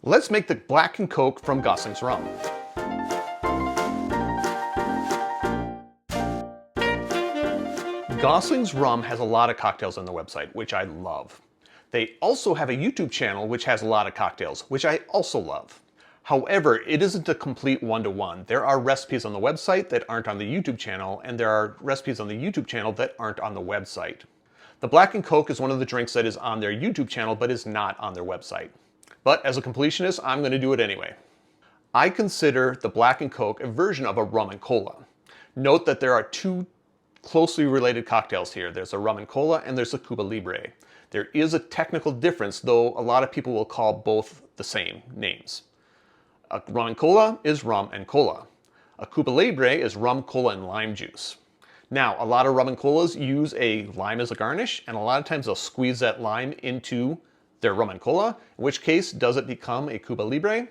Let's make the Black and Coke from Goslings Rum. Goslings Rum has a lot of cocktails on their website, which I love. They also have a YouTube channel which has a lot of cocktails, which I also love. However, it isn't a complete one-to-one. There are recipes on the website that aren't on the YouTube channel, and there are recipes on the YouTube channel that aren't on the website. The Black and Coke is one of the drinks that is on their YouTube channel but is not on their website. But as a completionist, I'm going to do it anyway. I consider the Black and Coke a version of a rum and cola. Note that there are two closely related cocktails here. There's a rum and cola and there's a Cuba Libre. There is a technical difference, though a lot of people will call both the same names. A rum and cola is rum and cola. A Cuba Libre is rum, cola, and lime juice. Now, a lot of rum and colas use a lime as a garnish, and a lot of times they'll squeeze that lime into their rum and cola, in which case, does it become a Cuba Libre?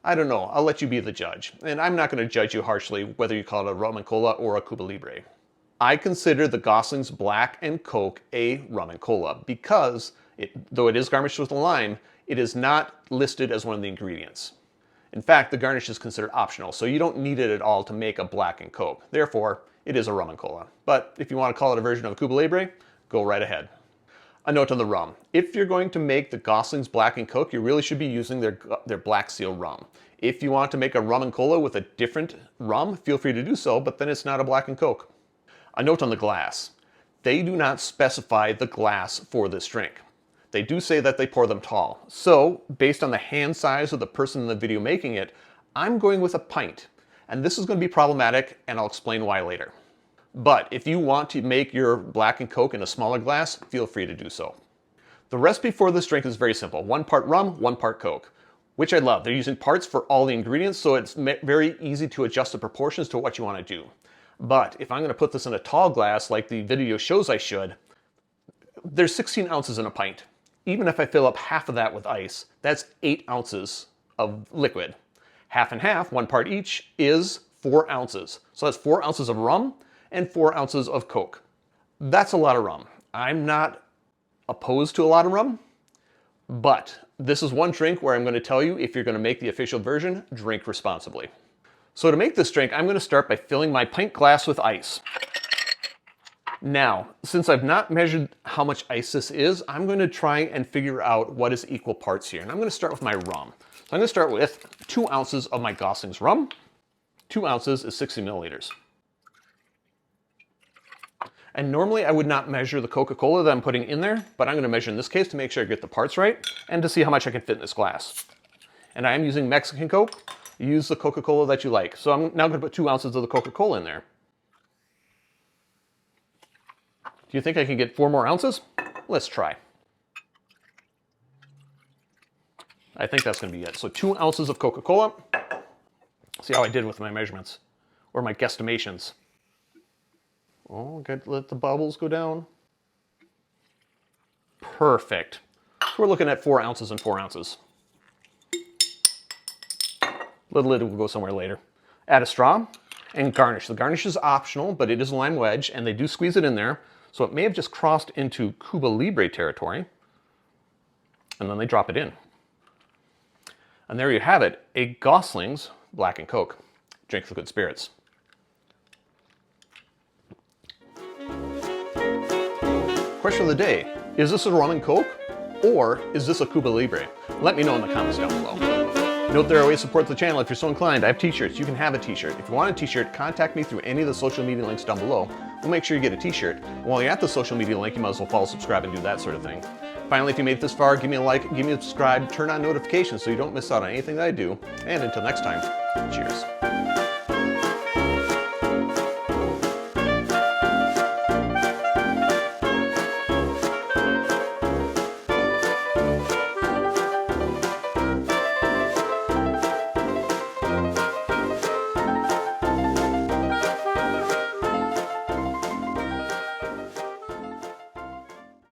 I don't know, I'll let you be the judge. And I'm not going to judge you harshly whether you call it a rum and cola or a Cuba Libre. I consider the Goslings Black and Coke a rum and cola because, though it is garnished with a lime, it is not listed as one of the ingredients. In fact, the garnish is considered optional, so you don't need it at all to make a Black and Coke. Therefore, it is a rum and cola. But if you want to call it a version of a Cuba Libre, go right ahead. A note on the rum. If you're going to make the Goslings Black and Coke, you really should be using their Black Seal rum. If you want to make a rum and cola with a different rum, feel free to do so, but then it's not a Black and Coke. A note on the glass. They do not specify the glass for this drink. They do say that they pour them tall. So, based on the hand size of the person in the video making it, I'm going with a pint. And this is going to be problematic, and I'll explain why later. But if you want to make your Black and Coke in a smaller glass, feel free to do so. The recipe for this drink is very simple. 1 part rum, 1 part Coke, which I love. They're using parts for all the ingredients, so it's very easy to adjust the proportions to what you want to do. But if I'm going to put this in a tall glass like the video shows I should, there's 16 ounces in a pint. Even if I fill up half of that with ice, that's 8 ounces of liquid. Half and half, 1 part each, is 4 ounces. So that's 4 ounces of rum and 4 ounces of Coke. That's a lot of rum. I'm not opposed to a lot of rum, but this is one drink where I'm going to tell you, if you're going to make the official version, drink responsibly. So to make this drink, I'm going to start by filling my pint glass with ice. Now, since I've not measured how much ice this is, I'm going to try and figure out what is equal parts here. And I'm going to start with my rum. So I'm going to start with 2 ounces of my Goslings rum. 2 ounces is 60 milliliters. And normally I would not measure the Coca-Cola that I'm putting in there, but I'm going to measure in this case to make sure I get the parts right and to see how much I can fit in this glass. And I am using Mexican Coke. Use the Coca-Cola that you like. So I'm now going to put 2 ounces of the Coca-Cola in there. Do you think I can get 4 more ounces? Let's try. I think that's going to be it. So 2 ounces of Coca-Cola. See how I did with my measurements or my guesstimations. Oh, got to let the bubbles go down. Perfect. So we're looking at 4 ounces and 4 ounces. Little lid will go somewhere later. Add a straw and garnish. The garnish is optional, but it is a lime wedge, and they do squeeze it in there. So it may have just crossed into Cuba Libre territory. And then they drop it in. And there you have it, a Goslings Black and Coke. Drink with good spirits. Question of the day, is this a rum and Coke or is this a Cuba Libre? Let me know in the comments down below. Note there are ways to support the channel if you're so inclined. I have t-shirts, you can have a t-shirt. If you want a t-shirt, contact me through any of the social media links down below. We'll make sure you get a t-shirt. And while you're at the social media link, you might as well follow, subscribe, and do that sort of thing. Finally, if you made it this far, give me a like, give me a subscribe, turn on notifications so you don't miss out on anything that I do. And until next time, cheers.